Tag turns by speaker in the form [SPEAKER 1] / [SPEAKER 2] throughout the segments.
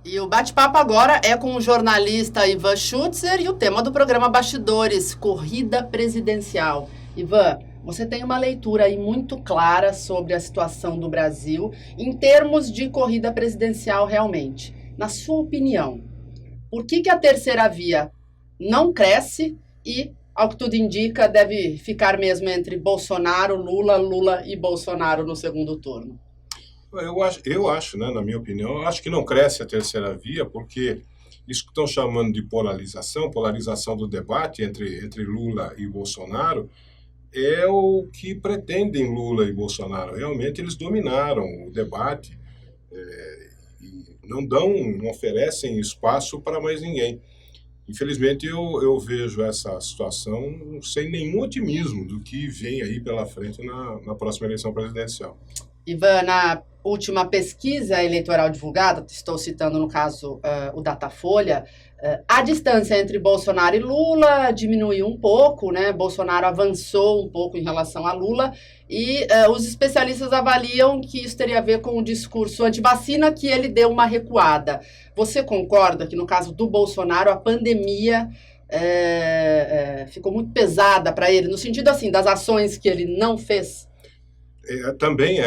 [SPEAKER 1] E o bate-papo agora é com o jornalista Ivan Schutzer e o tema do programa Bastidores, Corrida Presidencial. Ivan, você tem uma leitura aí muito clara sobre a situação do Brasil em termos de corrida presidencial realmente. Na sua opinião, por que a terceira via não cresce e, ao que tudo indica, deve ficar mesmo entre Bolsonaro, Lula, Lula e Bolsonaro no segundo turno?
[SPEAKER 2] Eu acho, né, na minha opinião, eu acho que não cresce a terceira via, porque isso que estão chamando de polarização do debate entre Lula e Bolsonaro, é o que pretendem Lula e Bolsonaro. Realmente eles dominaram o debate e não oferecem espaço para mais ninguém. Infelizmente, eu vejo essa situação sem nenhum otimismo do que vem aí pela frente na próxima eleição presidencial.
[SPEAKER 1] Ivan, na última pesquisa eleitoral divulgada, estou citando no caso o Datafolha, a distância entre Bolsonaro e Lula diminuiu um pouco, né? Bolsonaro avançou um pouco em relação a Lula e os especialistas avaliam que isso teria a ver com o discurso antivacina, que ele deu uma recuada. Você concorda que no caso do Bolsonaro a pandemia ficou muito pesada para ele, no sentido assim das ações que ele não fez?
[SPEAKER 2] Também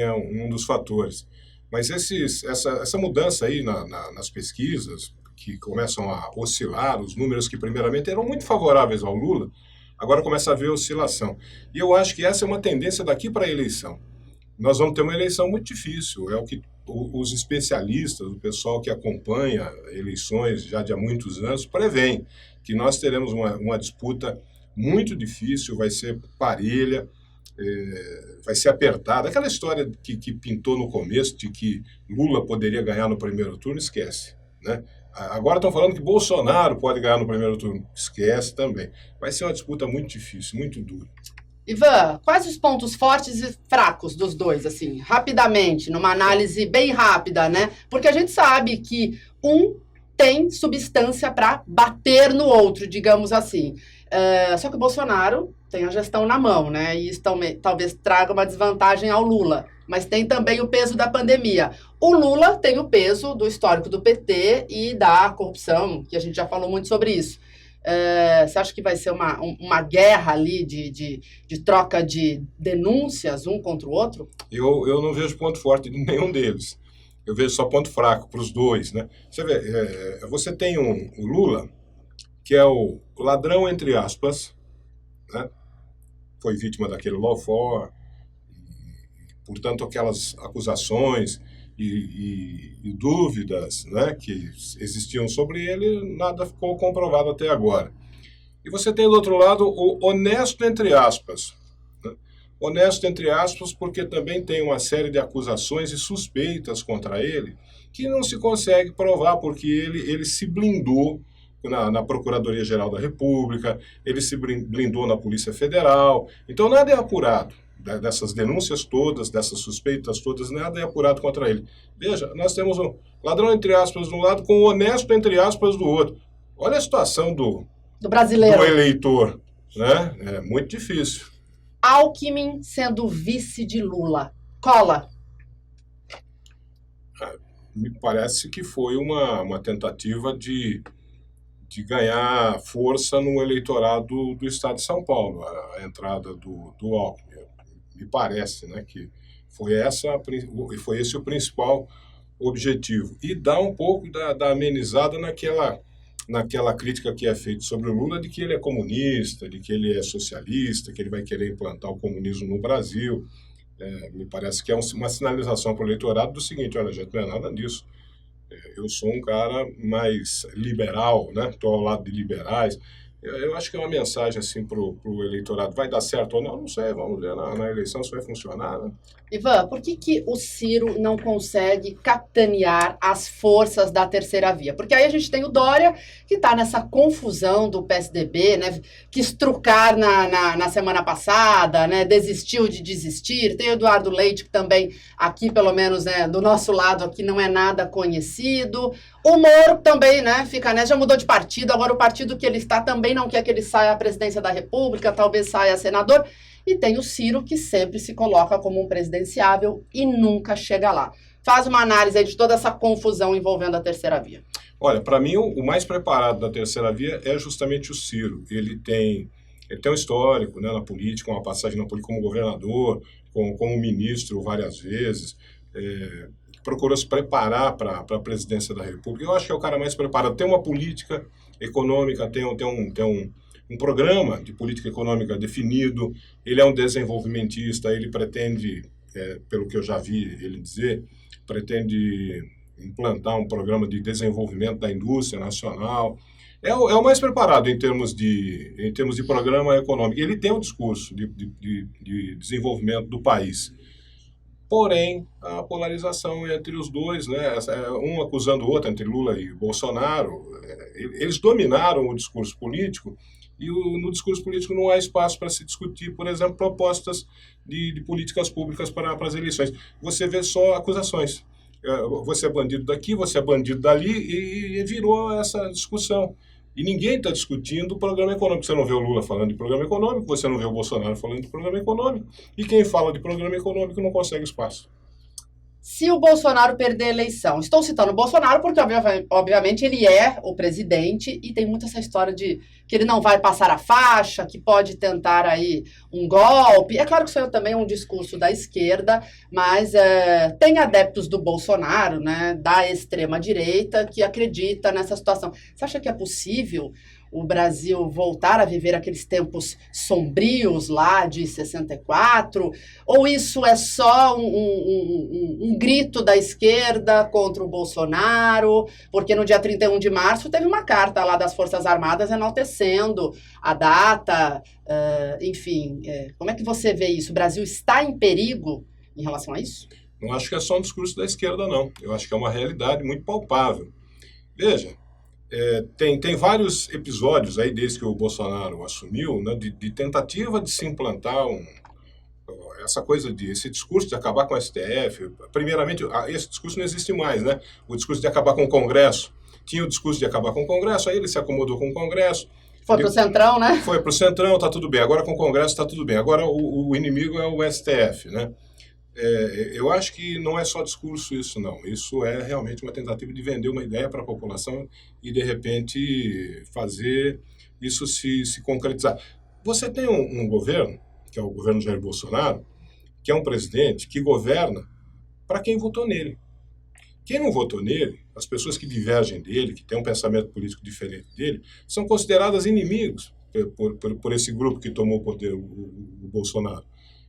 [SPEAKER 2] é um dos fatores. Mas essa mudança aí nas pesquisas, que começam a oscilar, os números que primeiramente eram muito favoráveis ao Lula, agora começa a haver oscilação. E eu acho que essa é uma tendência daqui para a eleição. Nós vamos ter uma eleição muito difícil, é o que os especialistas, o pessoal que acompanha eleições já de há muitos anos, prevêem que nós teremos uma disputa muito difícil, vai ser parelha, vai ser apertada. Aquela história que pintou no começo de que Lula poderia ganhar no primeiro turno, esquece, né? Agora estão falando que Bolsonaro pode ganhar no primeiro turno, esquece também. Vai ser uma disputa muito difícil, muito dura.
[SPEAKER 1] Ivan, quais os pontos fortes e fracos dos dois, assim, rapidamente, numa análise bem rápida, né? Porque a gente sabe que um tem substância para bater no outro, digamos assim. Só que o Bolsonaro tem a gestão na mão, né? E isso talvez traga uma desvantagem ao Lula. Mas tem também o peso da pandemia. O Lula tem o peso do histórico do PT e da corrupção, que a gente já falou muito sobre isso. Você acha que vai ser uma guerra ali de troca de denúncias um contra o outro?
[SPEAKER 2] Eu não vejo ponto forte de nenhum deles. Eu vejo só ponto fraco para os dois, né? Você vê, você tem o Lula, que é o ladrão, entre aspas, né? Foi vítima daquele lawfare, portanto, aquelas acusações e dúvidas, né, que existiam sobre ele, nada ficou comprovado até agora. E você tem do outro lado o honesto, entre aspas. Né? Honesto, entre aspas, porque também tem uma série de acusações e suspeitas contra ele que não se consegue provar, porque ele se blindou na Procuradoria-Geral da República, ele se blindou na Polícia Federal. Então, nada é apurado. Dessas denúncias todas, dessas suspeitas todas, nada é apurado contra ele. Veja, nós temos um ladrão, entre aspas, de um lado, com o honesto, entre aspas, do outro. Olha a situação do
[SPEAKER 1] brasileiro,
[SPEAKER 2] do eleitor, né? É muito difícil.
[SPEAKER 1] Alckmin sendo vice de Lula. Cola?
[SPEAKER 2] Me parece que foi uma tentativa de ganhar força no eleitorado do estado de São Paulo, a entrada do Alckmin. Me parece, né, que foi esse o principal objetivo. E dá um pouco da amenizada naquela crítica que é feita sobre o Lula, de que ele é comunista, de que ele é socialista, que ele vai querer implantar o comunismo no Brasil. Me parece que é uma sinalização para o eleitorado do seguinte: olha, gente, não é nada disso. Eu sou um cara mais liberal, né? Estou ao lado de liberais. Eu acho que é uma mensagem assim para o eleitorado. Vai dar certo ou não? Não sei, vamos ver na eleição se vai funcionar, né?
[SPEAKER 1] Ivan, por que o Ciro não consegue capitanear as forças da terceira via? Porque aí a gente tem o Dória, que está nessa confusão do PSDB, né? Quis trucar na semana passada, né? Desistiu de desistir. Tem o Eduardo Leite, que também, aqui pelo menos, né, do nosso lado aqui, não é nada conhecido. O Moro também, né, fica nessa, já mudou de partido, agora o partido que ele está também não quer que ele saia à presidência da República, talvez saia senador. E tem o Ciro, que sempre se coloca como um presidenciável e nunca chega lá. faz uma análise aí de toda essa confusão envolvendo a terceira via.
[SPEAKER 2] Olha, para mim, o mais preparado da terceira via é justamente o Ciro. Ele tem um histórico, né, na política, uma passagem na política como governador, como ministro várias vezes, procurou se preparar para a presidência da República. Eu acho que é o cara mais preparado. Tem uma política econômica, tem um programa de política econômica definido, ele é um desenvolvimentista, ele pretende, pelo que eu já vi ele dizer, pretende implantar um programa de desenvolvimento da indústria nacional. É o mais preparado em termos de programa econômico. Ele tem um discurso de desenvolvimento do país. Porém, a polarização entre os dois, né, um acusando o outro, entre Lula e Bolsonaro, eles dominaram o discurso político e no discurso político não há espaço para se discutir, por exemplo, propostas de políticas públicas para as eleições. Você vê só acusações. Você é bandido daqui, você é bandido dali, e virou essa discussão. E ninguém está discutindo o programa econômico. Você não vê o Lula falando de programa econômico, você não vê o Bolsonaro falando de programa econômico, e quem fala de programa econômico não consegue espaço.
[SPEAKER 1] Se o Bolsonaro perder a eleição, estou citando o Bolsonaro porque, obviamente, ele é o presidente e tem muito essa história de que ele não vai passar a faixa, que pode tentar aí um golpe. É claro que isso aí também é um discurso da esquerda, mas tem adeptos do Bolsonaro, né, da extrema-direita, que acredita nessa situação. Você acha que é possível o Brasil voltar a viver aqueles tempos sombrios lá de 64? Ou isso é só um grito da esquerda contra o Bolsonaro? Porque no dia 31 de março teve uma carta lá das Forças Armadas enaltecendo a data, enfim. Como é que você vê isso? O Brasil está em perigo em relação a isso?
[SPEAKER 2] Não acho que é só um discurso da esquerda, não. Eu acho que é uma realidade muito palpável. Veja, tem vários episódios aí desde que o Bolsonaro assumiu, né, de tentativa de se implantar esse discurso de acabar com o STF. Primeiramente, esse discurso não existe mais, né? O discurso de acabar com o Congresso. Tinha o discurso de acabar com o Congresso, aí ele se acomodou com o Congresso.
[SPEAKER 1] Foi pro Centrão, né?
[SPEAKER 2] Foi pro Centrão, tá tudo bem. Agora com o Congresso tá tudo bem. Agora o inimigo é o STF, né? Eu acho que não é só discurso isso, não. Isso é realmente uma tentativa de vender uma ideia para a população e, de repente, fazer isso se concretizar. Você tem um governo, que é o governo Jair Bolsonaro, que é um presidente que governa para quem votou nele. Quem não votou nele, as pessoas que divergem dele, que têm um pensamento político diferente dele, são consideradas inimigos por esse grupo que tomou o poder, o Bolsonaro.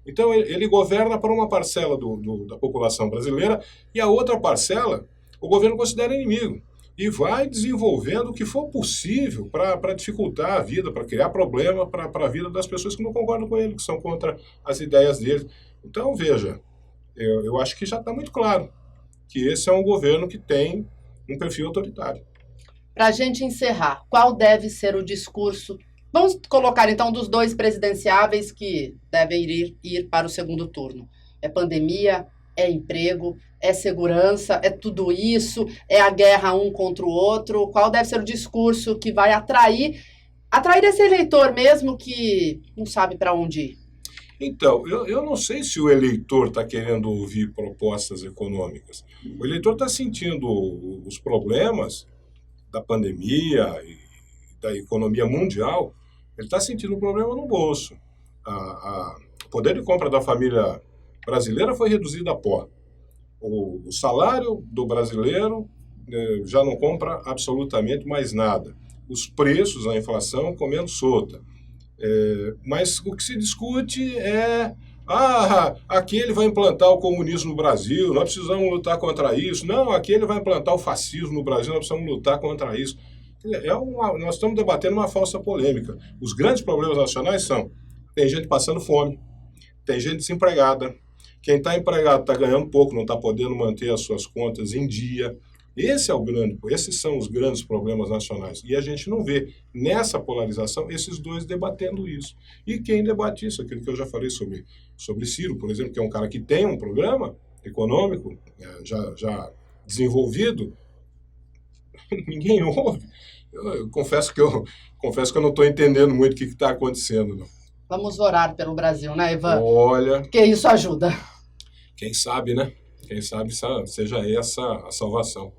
[SPEAKER 2] Então, ele governa para uma parcela da população brasileira e a outra parcela o governo considera inimigo. E vai desenvolvendo o que for possível para dificultar a vida, para criar problema para a vida das pessoas que não concordam com ele, que são contra as ideias dele. Então, veja, eu acho que já está muito claro que esse é um governo que tem um perfil autoritário.
[SPEAKER 1] Para a gente encerrar, qual deve ser o discurso? Vamos colocar, então, dos dois presidenciáveis que devem ir para o segundo turno. É pandemia, é emprego, é segurança, é tudo isso, é a guerra um contra o outro. Qual deve ser o discurso que vai atrair esse eleitor mesmo que não sabe para onde ir?
[SPEAKER 2] Então, eu não sei se o eleitor está querendo ouvir propostas econômicas. O eleitor está sentindo os problemas da pandemia e da economia mundial. Ele está sentindo um problema no bolso. O poder de compra da família brasileira foi reduzido a pó. O salário do brasileiro já não compra absolutamente mais nada. Os preços, a inflação comendo solta. Mas o que se discute é aqui ele vai implantar o comunismo no Brasil, nós precisamos lutar contra isso. Não, aqui ele vai implantar o fascismo no Brasil, nós precisamos lutar contra isso. Nós estamos debatendo uma falsa polêmica. Os grandes problemas nacionais tem gente passando fome, tem gente desempregada, quem está empregado está ganhando pouco, não está podendo manter as suas contas em dia. Esses são os grandes problemas nacionais. E a gente não vê nessa polarização esses dois debatendo isso. E quem debate isso? Aquilo que eu já falei sobre Ciro, por exemplo, que é um cara que tem um programa econômico já desenvolvido, ninguém ouve. Eu confesso que eu não estou entendendo muito o que está acontecendo. Não.
[SPEAKER 1] Vamos orar pelo Brasil, né, Ivan?
[SPEAKER 2] Olha...
[SPEAKER 1] Porque isso ajuda.
[SPEAKER 2] Quem sabe, né? Quem sabe seja essa a salvação.